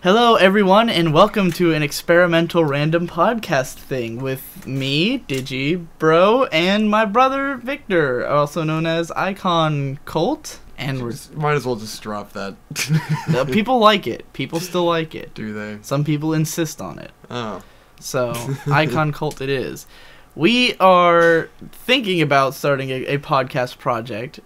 Hello, everyone, and welcome to an experimental random podcast thing with me, Digi, Bro, and my brother, Victor, also known as Iconcolt. And might as well just drop that. People like it. People still like it. Do they? Some people insist on it. Oh. So, Iconcolt it is. We are thinking about starting a podcast project.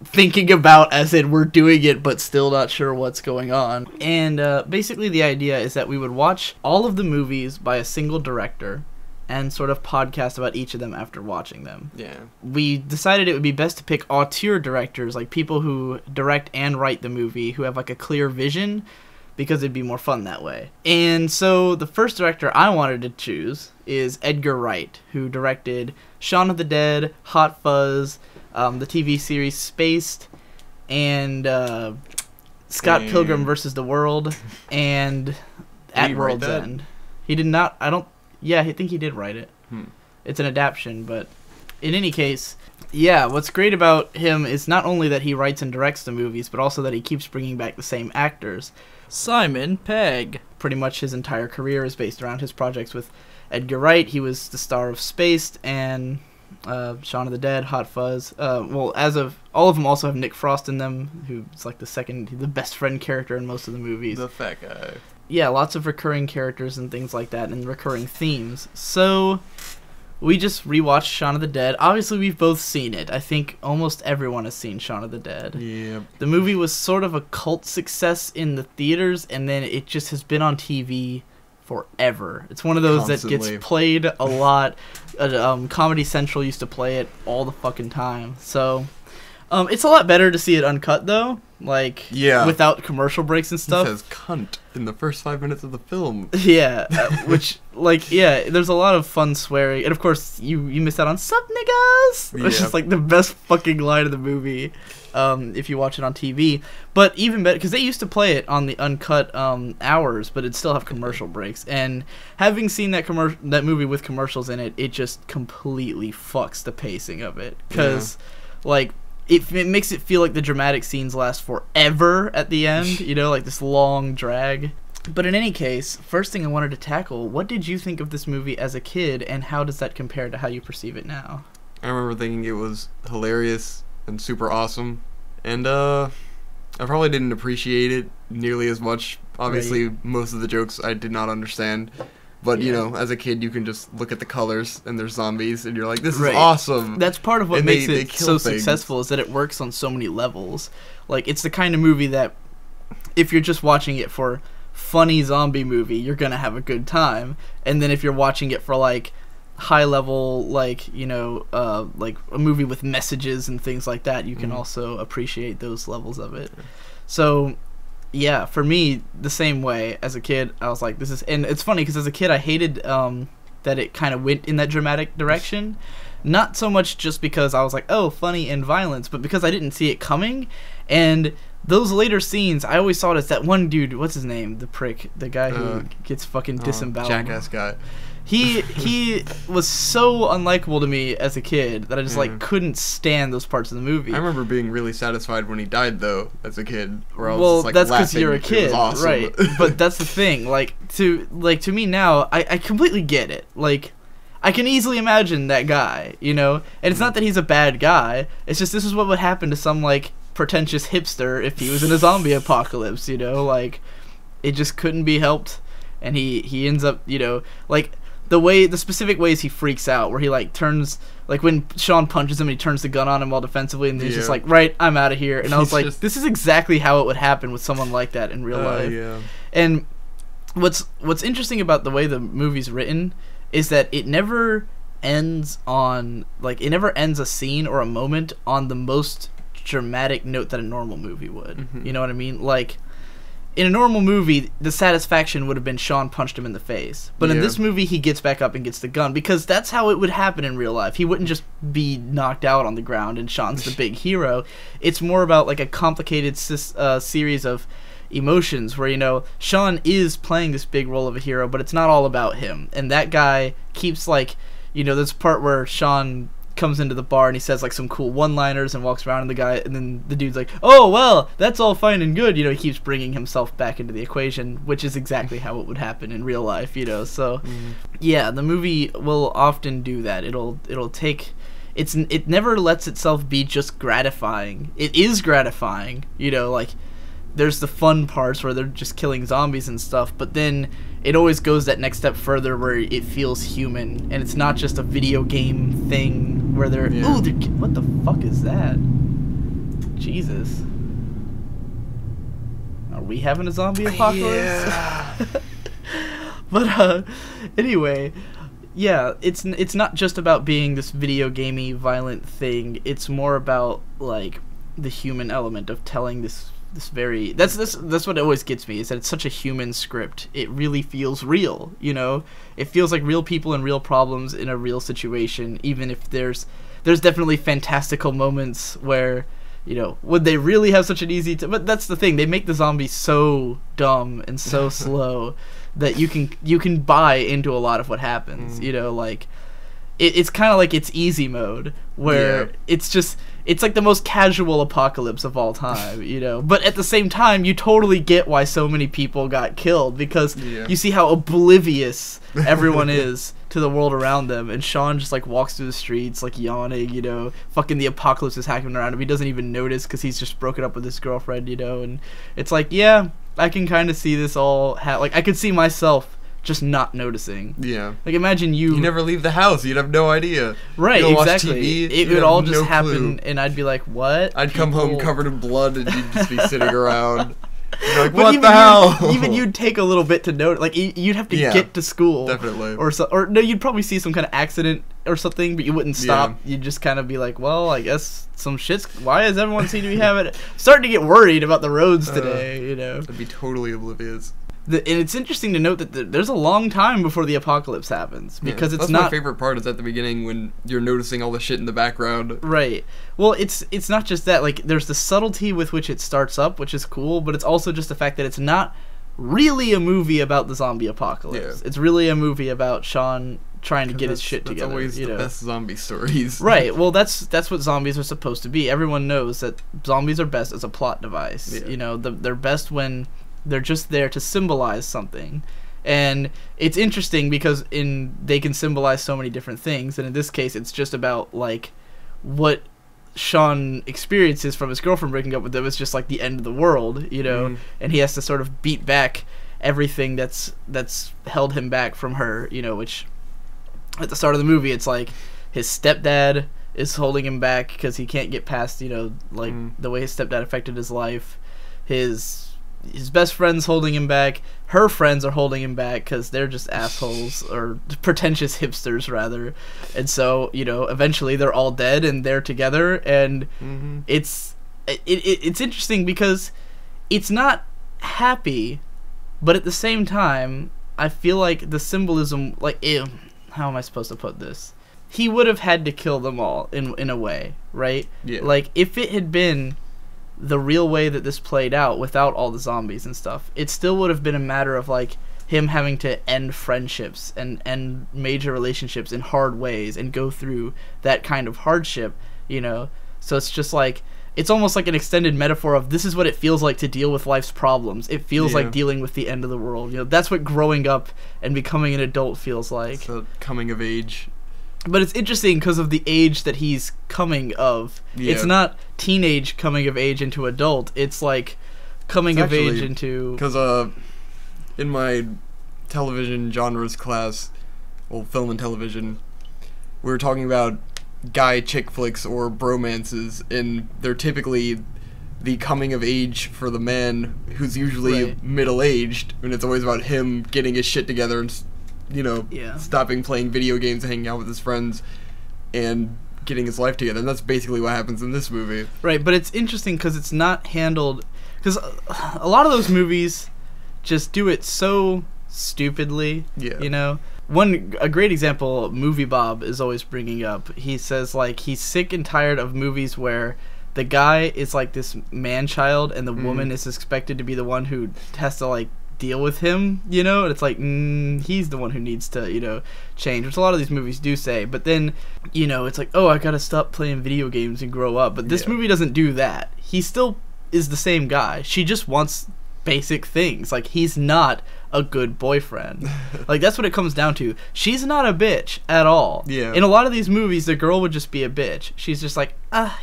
Thinking about as in we're doing it, but still not sure what's going on. And basically the idea is that we would watch all of the movies by a single director and sort of podcast about each of them after watching them. Yeah. We decided it would be best to pick auteur directors, like people who direct and write the movie, who have like a clear vision, because it'd be more fun that way. And so the first director I wanted to choose is Edgar Wright, who directed Shaun of the Dead, Hot Fuzz, the TV series Spaced, and Scott Pilgrim vs. the World, and At World's End. He did not, I think he did write it. It's an adaptation, but in any case, yeah, what's great about him is not only that he writes and directs the movies, but also that he keeps bringing back the same actors. Simon Pegg. Pretty much his entire career is based around his projects with Edgar Wright. He was the star of Spaced and Shaun of the Dead, Hot Fuzz. Well, as of all of them also have Nick Frost in them, who's like the best friend character in most of the movies. The fat guy. Yeah, lots of recurring characters and things like that, and recurring themes. So we just rewatched Shaun of the Dead. Obviously, we've both seen it. I think almost everyone has seen Shaun of the Dead. Yeah. The movie was sort of a cult success in the theaters, and then it just has been on TV forever. It's one of those that gets played a lot. Comedy Central used to play it all the fucking time. So it's a lot better to see it uncut, though. Like, without commercial breaks and stuff. It says cunt in the first 5 minutes of the film. Yeah, which, like, yeah, there's a lot of fun swearing. And, of course, you missed out on Sup Niggas, which is, like, the best fucking line of the movie if you watch it on TV. But even better, because they used to play it on the uncut hours, but it'd still have commercial breaks. And having seen that movie with commercials in it, it just completely fucks the pacing of it. Because, like, it makes it feel like the dramatic scenes last forever at the end, you know, like this long drag. But in any case, first thing I wanted to tackle, what did you think of this movie as a kid, and how does that compare to how you perceive it now? I remember thinking it was hilarious and super awesome, and I probably didn't appreciate it nearly as much. Obviously, most of the jokes I did not understand. But, you know, as a kid, you can just look at the colors, and there's zombies, and you're like, this is awesome. That's part of what makes it so successful, is that it works on so many levels. Like, it's the kind of movie that, if you're just watching it for funny zombie movie, you're going to have a good time. And then if you're watching it for, like, high-level, like, you know, like a movie with messages and things like that, you can also appreciate those levels of it. So yeah, for me, the same way. As a kid, I was like, this is... And it's funny, because as a kid, I hated that it kind of went in that dramatic direction. Not so much just because I was like, oh, funny and violence, but because I didn't see it coming. And those later scenes, I always saw it as that one dude, what's his name? The prick. The guy who gets fucking disemboweled. Jackass guy. He was so unlikable to me as a kid that I just like couldn't stand those parts of the movie. I remember being really satisfied when he died, though, as a kid. Where I was just, like, that's because you're a kid, awesome. Right? But that's the thing. Like to me now, I completely get it. Like, I can easily imagine that guy, you know. And it's not that he's a bad guy. It's just this is what would happen to some like pretentious hipster if he was in a zombie apocalypse. You know, like it just couldn't be helped, and he ends up, you know, like. The specific ways he freaks out, where he like turns, like when Shaun punches him and he turns the gun on him all defensively, and he's just like, right, I'm out of here. And I was like, this is exactly how it would happen with someone like that in real life. Yeah. And what's interesting about the way the movie's written is that it never ends on, like, it never ends a scene or a moment on the most dramatic note that a normal movie would. You know what I mean? Like, in a normal movie, the satisfaction would have been Shaun punched him in the face. But in this movie, he gets back up and gets the gun, because that's how it would happen in real life. He wouldn't just be knocked out on the ground and Shaun's the big hero. It's more about, like, a complicated series of emotions where, you know, Shaun is playing this big role of a hero, but it's not all about him. And that guy keeps, like, you know, there's a part where Shaun comes into the bar and he says like some cool one-liners and walks around, and then the dude's like, oh well, that's all fine and good, he keeps bringing himself back into the equation, which is exactly how it would happen in real life, so yeah, the movie will often do that. It'll take, it never lets itself be just gratifying. It is gratifying, like there's the fun parts where they're just killing zombies and stuff, but then it always goes that next step further where it feels human, and it's not just a video game thing where they're what the fuck is that? Jesus. Are we having a zombie apocalypse? Yeah. But anyway, yeah, it's not just about being this video gamey violent thing. It's more about like the human element of telling this very, that's what always gets me, is that it's such a human script. It really feels real, it feels like real people and real problems in a real situation, even if there's definitely fantastical moments where, would they really have such an easy but that's the thing, they make the zombies so dumb and so slow that you can buy into a lot of what happens. Like it's kind of like it's easy mode, where it's like the most casual apocalypse of all time, but at the same time you totally get why so many people got killed, because you see how oblivious everyone is to the world around them, and Shaun just like walks through the streets like yawning, fucking the apocalypse is happening around him, he doesn't even notice because he's just broken up with his girlfriend, and it's like, yeah, I can kind of see this all like I could see myself just not noticing. Yeah. Like imagine you never leave the house, you'd have no idea. Right, you exactly. Watch TV, it would all just happen clue. And I'd be like, what? I'd come home covered in blood and you'd just be sitting around. You're like, what the hell? Even you'd take a little bit to note. Like you'd have to get to school. Definitely. Or no, you'd probably see some kind of accident or something, but you wouldn't stop. You'd just kind of be like, well, I guess some shit's. Why does everyone seem to be having it? Starting to get worried about the roads today. I'd be totally oblivious. And it's interesting to note that there's a long time before the apocalypse happens, because it's not. My favorite part is at the beginning when you're noticing all the shit in the background. Right. Well, it's not just that. Like, there's the subtlety with which it starts up, which is cool, but it's also just the fact that it's not really a movie about the zombie apocalypse. Yeah. It's really a movie about Shaun trying to get his shit together. That's always the best zombie stories. Right. Well, that's what zombies are supposed to be. Everyone knows that zombies are best as a plot device. Yeah. They're best when they're just there to symbolize something. And it's interesting because they can symbolize so many different things, and in this case it's just about like what Shaun experiences from his girlfriend breaking up with him is just like the end of the world, and he has to sort of beat back everything that's held him back from her, which at the start of the movie it's like his stepdad is holding him back because he can't get past the way his stepdad affected his life. His best friend's holding him back. Her friends are holding him back because they're just assholes, or pretentious hipsters, rather. And so, eventually they're all dead and they're together. And it's interesting because it's not happy, but at the same time, I feel like the symbolism, how am I supposed to put this? He would have had to kill them all in a way, right? Yeah. Like, if it had been the real way that this played out without all the zombies and stuff, it still would have been a matter of like him having to end friendships and end major relationships in hard ways and go through that kind of hardship, so it's just like, it's almost like an extended metaphor of this is what it feels like to deal with life's problems. It feels like dealing with the end of the world. That's what growing up and becoming an adult feels like. So coming of age. But it's interesting because of the age that he's coming of. Yeah. It's not teenage coming of age into adult. It's like coming of age into... Because in my television genres class, well, film and television, we were talking about guy chick flicks or bromances, and they're typically the coming of age for the man who's usually middle-aged, and it's always about him getting his shit together and stopping playing video games and hanging out with his friends and getting his life together. And that's basically what happens in this movie. Right, but it's interesting because it's not handled... Because a lot of those movies just do it so stupidly, A great example, Movie Bob is always bringing up. He says, like, he's sick and tired of movies where the guy is, like, this man-child and the woman is expected to be the one who has to, like, deal with him, you know, and it's like, he's the one who needs to, you know, change, which a lot of these movies do say, but then, you know, it's like, oh, I gotta stop playing video games and grow up, but this movie doesn't do that. He still is the same guy. She just wants basic things. Like, he's not a good boyfriend. Like, that's what it comes down to. She's not a bitch at all. Yeah. In a lot of these movies, the girl would just be a bitch. She's just like,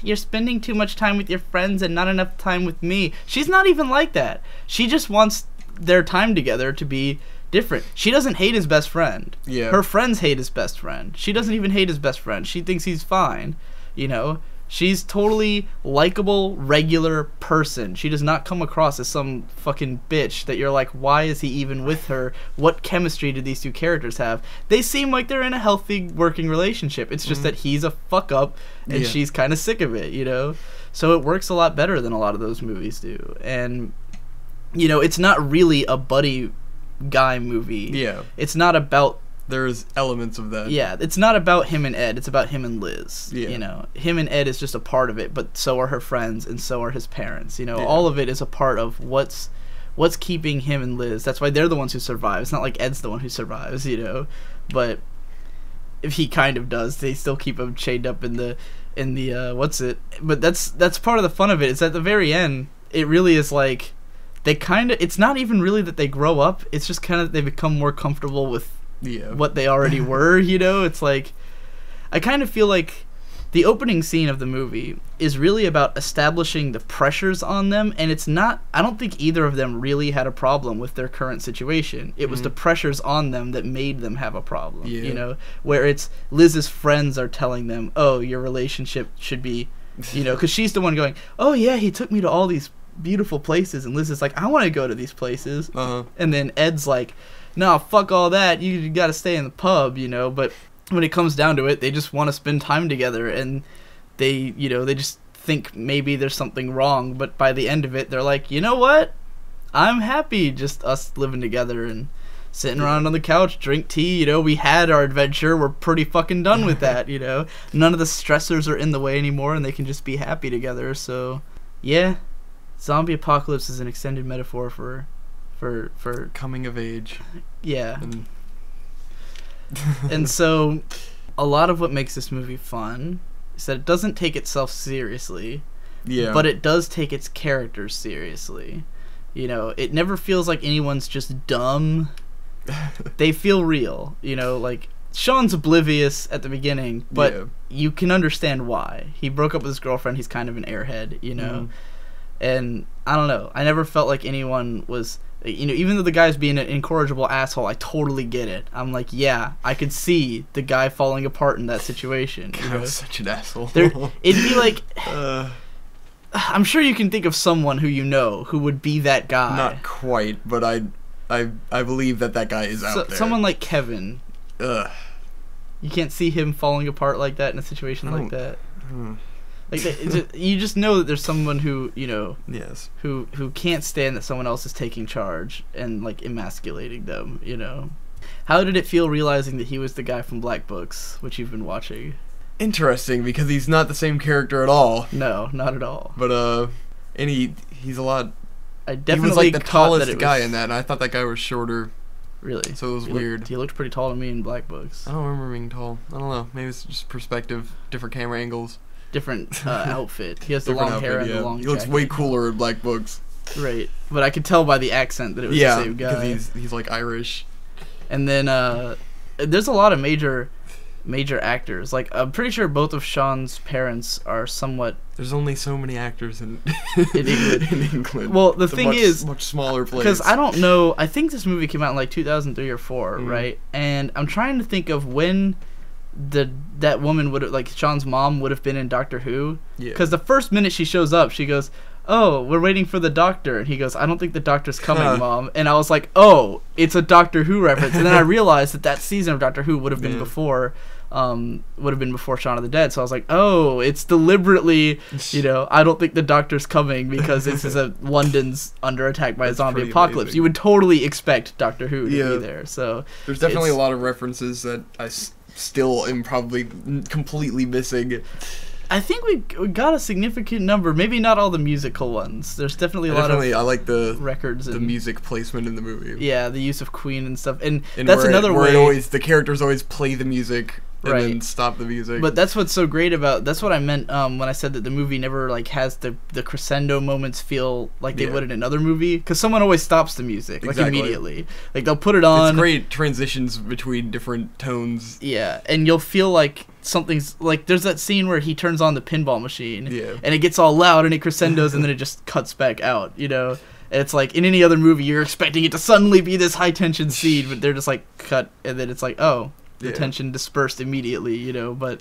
you're spending too much time with your friends and not enough time with me. She's not even like that. She just wants their time together to be different. She doesn't hate his best friend. Yeah. Her friends hate his best friend. She doesn't even hate his best friend. She thinks he's fine, you know? She's totally likable, regular person. She does not come across as some fucking bitch that you're like, why is he even with her? What chemistry do these two characters have? They seem like they're in a healthy working relationship. It's just that he's a fuck up and she's kind of sick of it, you know? So it works a lot better than a lot of those movies do. And, you know, it's not really a buddy guy movie. Yeah. It's not about... There's elements of that. Yeah, it's not about him and Ed. It's about him and Liz. Yeah. You know, him and Ed is just a part of it, but so are her friends and so are his parents. You know, all of it is a part of what's keeping him and Liz. That's why they're the ones who survive. It's not like Ed's the one who survives, you know. But if he kind of does, they still keep him chained up in the But that's part of the fun of it. It's at the very end. It really is like they kind of. It's not even really that they grow up. It's just kind of they become more comfortable with what they already were, you know? It's like, I kind of feel like the opening scene of the movie is really about establishing the pressures on them, and it's not, I don't think either of them really had a problem with their current situation. It was the pressures on them that made them have a problem, you know? Where it's Liz's friends are telling them, oh, your relationship should be, you know, because she's the one going, oh yeah, he took me to all these beautiful places, and Liz is like, I want to go to these places. And then Ed's like, no, fuck all that, you gotta stay in the pub, you know. But when it comes down to it, they just want to spend time together, and they, you know, they just think maybe there's something wrong, but by the end of it, they're like, you know what, I'm happy just us living together and sitting around on the couch, drink tea, you know, we had our adventure, we're pretty fucking done with that, you know. None of the stressors are in the way anymore, and they can just be happy together. So yeah, zombie apocalypse is an extended metaphor for coming of age. Yeah. And so a lot of what makes this movie fun is that it doesn't take itself seriously. Yeah. But it does take its characters seriously. You know, it never feels like anyone's just dumb. They feel real, you know, like Shaun's oblivious at the beginning, but you can understand why. He broke up with his girlfriend, he's kind of an airhead, you know. And I don't know, I never felt like anyone was, you know, even though the guy's being an incorrigible asshole, I totally get it. I'm like, yeah, I could see the guy falling apart in that situation. God, I was such an asshole. It'd be like, I'm sure you can think of someone who you know who would be that guy. Not quite, but I believe that guy is out there. Someone like Kevin. You can't see him falling apart like that in a situation like that. Like you just know that there's someone who, you know, who can't stand that someone else is taking charge and like emasculating them, you know. How did it feel realizing that he was the guy from Black Books, which you've been watching? Interesting, because he's not the same character at all. No, not at all. But and he's a lot. I definitely he was like the tallest guy was... in that, and I thought that guy was shorter. Really? So it was weird. He looked pretty tall to me in Black Books. I don't remember being tall. I don't know. Maybe it's just perspective, different camera angles. Different outfit. He has the long hair and the long jacket. He looks way cooler in Black Books. Right. But I could tell by the accent that it was the same guy. Yeah, because he's like Irish. And then there's a lot of major actors. Like, I'm pretty sure both of Shaun's parents are somewhat... There's only so many actors in England. Well, the thing is... much smaller place. Because I don't know... I think this movie came out in like 2003 or 4, right? And I'm trying to think of when... that woman would have, like, Shaun's mom would have been in Doctor Who. Because the first minute she shows up, she goes, oh, we're waiting for the doctor. And he goes, I don't think the doctor's coming, Mom. And I was like, oh, it's a Doctor Who reference. And then I realized that season of Doctor Who would have been before Shaun of the Dead. So I was like, oh, it's deliberately, you know, I don't think the doctor's coming because this is London's under attack by a zombie apocalypse. Amazing. You would totally expect Doctor Who to be there. So there's definitely a lot of references that I still am probably completely missing. I think we got a significant number. Maybe not all the musical ones. There's definitely a lot of I like the records the and music placement in the movie. yeah, the use of Queen and stuff. And that's another where way. the characters always play the music and Right. then stop the music. But that's what's so great about. That's what I meant when I said that the movie never like has the crescendo moments feel like they Yeah. would in another movie, because someone always stops the music like Exactly. immediately. Like they'll put it on. It's great transitions between different tones. Yeah, and you'll feel like something's like there's that scene where he turns on the pinball machine, Yeah. and it gets all loud and it crescendos and then it just cuts back out. You know, and it's like in any other movie you're expecting it to suddenly be this high tension scene, but they're just like cut, and then it's like oh. The tension dispersed immediately, you know, but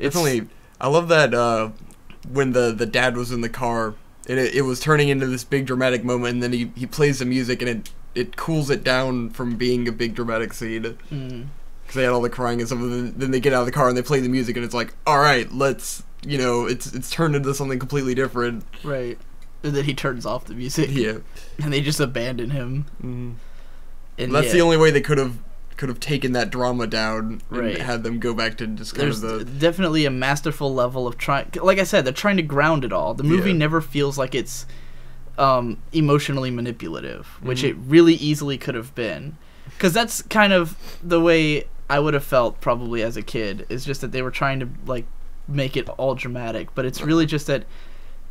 it's... Definitely, I love that when the dad was in the car, and it was turning into this big dramatic moment, and then he plays the music, and it cools it down from being a big dramatic scene. Because they had all the crying and stuff, and then they get out of the car, and they play the music, and it's like, alright, let's, you know, it's turned into something completely different. Right. And then he turns off the music. Yeah. And they just abandon him. Mm-hmm. And that's the only way they could have taken that drama down and Right. had them go back to just kind There's of the... definitely a masterful level of trying... Like I said, they're trying to ground it all. The movie never feels like it's emotionally manipulative, which it really easily could have been. Because that's kind of the way I would have felt probably as a kid. It's just that they were trying to like make it all dramatic. But it's really just that...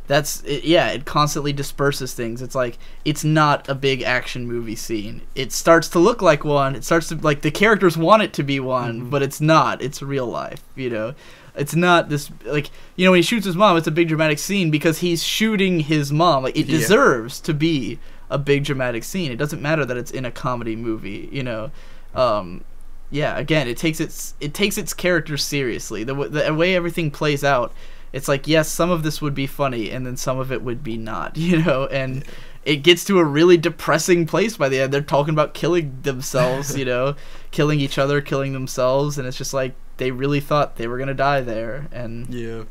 it constantly disperses things. It's like, it's not a big action movie scene. It starts to look like one. It starts to, like, the characters want it to be one, but it's not. It's real life, you know? It's not this, like, you know, when he shoots his mom, it's a big dramatic scene because he's shooting his mom. Like, it deserves to be a big dramatic scene. It doesn't matter that it's in a comedy movie, you know? Again, it takes its characters seriously. The way everything plays out, it's like, yes, some of this would be funny, and then some of it would be not, you know? And it gets to a really depressing place by the end. They're talking about killing themselves, you know? Killing each other, killing themselves, and it's just like, they really thought they were going to die there. And, you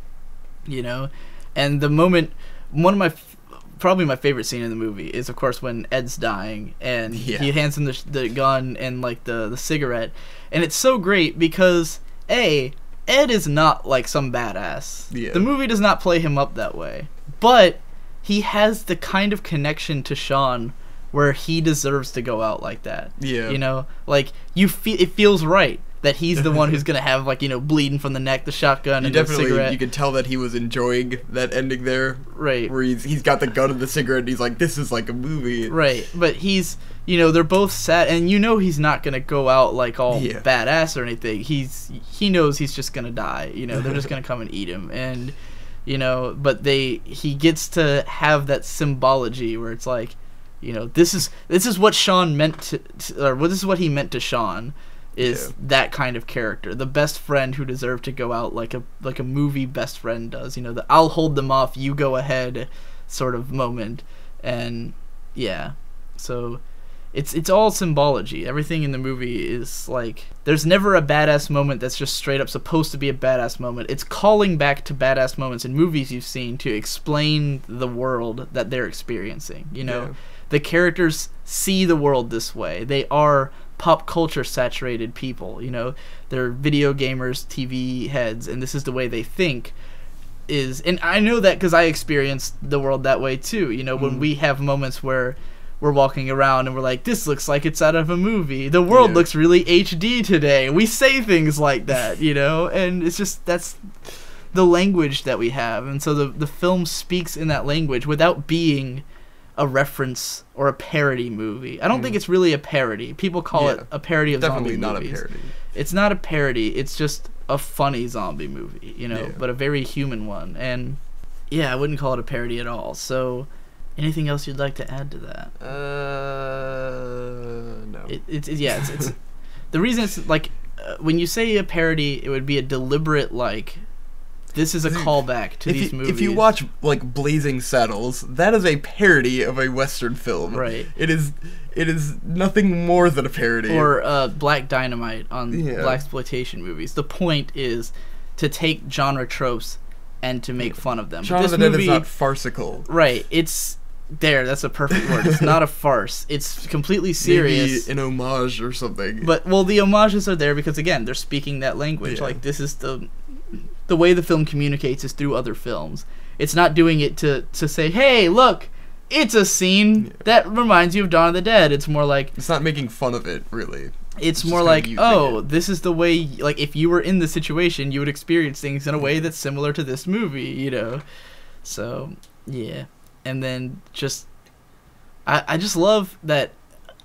know? And the moment, probably my favorite scene in the movie is, of course, when Ed's dying, and he hands him the gun and, like, the cigarette. And it's so great because, Ed is not like some badass. Yeah. The movie does not play him up that way. But he has the kind of connection to Shaun where he deserves to go out like that. Yeah. You know? Like, it feels right that he's the one who's going to have, like, you know, bleeding from the neck, the shotgun, and the cigarette. You could tell that he was enjoying that ending there. Right. Where he's got the gun and the cigarette, and he's like, this is like a movie. Right. But he's... You know, they're both sad, and you know he's not gonna go out like all badass or anything. He knows he's just gonna die. You know, they're just gonna come and eat him, and you know, but he gets to have that symbology where it's like, you know, this is what Shaun meant or this is what he meant to Shaun, is that kind of character, the best friend who deserved to go out like a movie best friend does. You know, the I'll hold them off, you go ahead, sort of moment, and so. It's all symbology. Everything in the movie is like, there's never a badass moment that's just straight up supposed to be a badass moment. It's calling back to badass moments in movies you've seen to explain the world that they're experiencing. You know, the characters see the world this way. They are pop culture saturated people. You know, they're video gamers, TV heads, and this is the way they think. And I know that because I experienced the world that way too. You know, when we have moments where we're walking around and we're like, this looks like it's out of a movie. The world looks really HD today. We say things like that, you know? And it's just, that's the language that we have. And so the film speaks in that language without being a reference or a parody movie. I don't think it's really a parody. People call it a parody of zombie movies. Definitely not a parody. It's not a parody. It's just a funny zombie movie, you know, but a very human one. And, I wouldn't call it a parody at all. So... Anything else you'd like to add to that? No. It's the reason it's like when you say a parody, it would be a deliberate like. This is a callback to these movies. If you watch like Blazing Saddles, that is a parody of a Western film. Right. It is nothing more than a parody. Or Black Dynamite on blaxploitation movies. The point is to take genre tropes and to make fun of them. Shaun of the Dead is not farcical. Right. That's a perfect word. It's not a farce. It's completely serious. Maybe an homage or something. But, the homages are there because, again, they're speaking that language. Like, this is the the way the film communicates is through other films. It's not doing it to say, hey, look, it's a scene that reminds you of Dawn of the Dead. It's more like... It's not making fun of it, really. It's more like, oh, this is the way... Like, if you were in the situation, you would experience things in a way that's similar to this movie, you know? So, yeah. And then just... I just love that...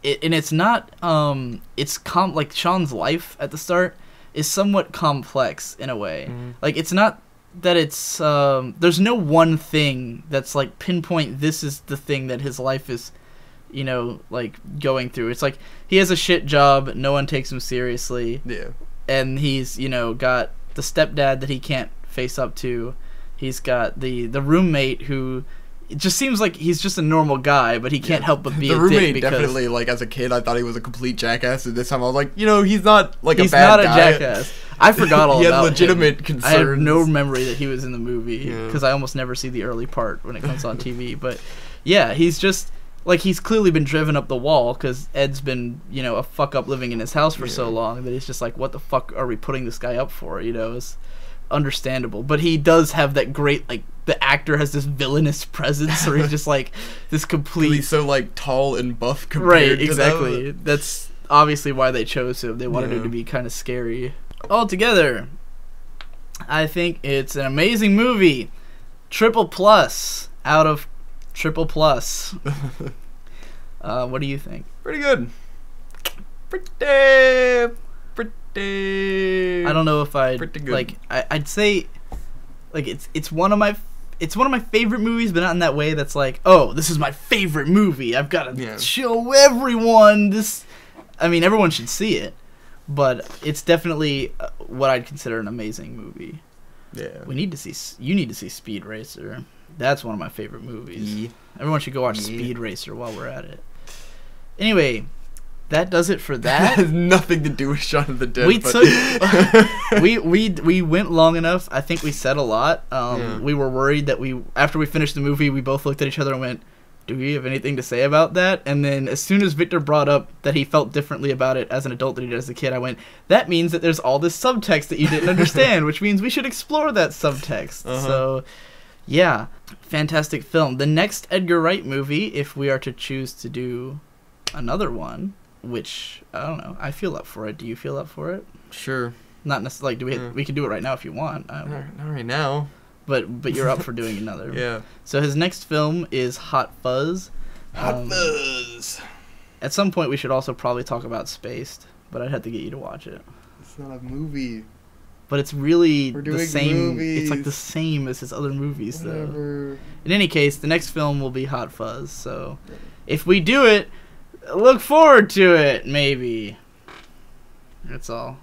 And it's not... like, Shaun's life at the start is somewhat complex in a way. Mm-hmm. Like, it's not... that it's there's no one thing that's like pinpoint this is the thing that his life is, you know, like going through. It's like he has a shit job, no one takes him seriously, and he's, you know, got the stepdad that he can't face up to. He's got the roommate who it just seems like he's just a normal guy, but he can't help but be the a roommate. dick because Definitely, like, as a kid, I thought he was a complete jackass, and this time I was like, you know, he's not like he's a bad not guy. a jackass. I forgot all he about had legitimate him. concerns. I have no memory that he was in the movie Yeah. because I almost never see the early part when it comes on TV. But yeah, he's just like he's clearly been driven up the wall because Ed's been, you know, a fuck up living in his house for so long that he's just like, what the fuck are we putting this guy up for? You know, it's understandable. But he does have that great, like, the actor has this villainous presence where he's just like this complete... He's so, like, tall and buff compared right, to exactly. them. That's obviously why they chose him. They wanted him to be kind of scary. Altogether, I think it's an amazing movie. Triple plus out of triple plus. What do you think? Pretty good. Pretty. I don't know if I'd Pretty good. like. I'd say, like, it's one of my favorite movies, but not in that way. That's like, oh, this is my favorite movie. I've got to show everyone this. I mean, everyone should see it, but it's definitely what I'd consider an amazing movie. Yeah. You need to see Speed Racer. That's one of my favorite movies. Yeah. Everyone should go watch Speed Racer while we're at it. Anyway, that does it for that. That has nothing to do with Shaun of the Dead. We went long enough. I think we said a lot. We were worried that after we finished the movie, we both looked at each other and went, do we have anything to say about that? And then as soon as Victor brought up that he felt differently about it as an adult than he did as a kid, I went, that means that there's all this subtext that you didn't understand, which means we should explore that subtext. So, yeah, fantastic film. The next Edgar Wright movie, if we are to choose to do another one, which, I don't know, I feel up for it. Do you feel up for it? Sure. Not necessarily, we can do it right now if you want. Not right now. But you're up for doing another. Yeah. So his next film is Hot Fuzz. Hot Fuzz. At some point we should also probably talk about Spaced, but I'd have to get you to watch it. It's not a movie. But it's really We're the doing same. movies. It's like the same as his other movies, Whatever. though. In any case, the next film will be Hot Fuzz. So if we do it, look forward to it. Maybe. That's all.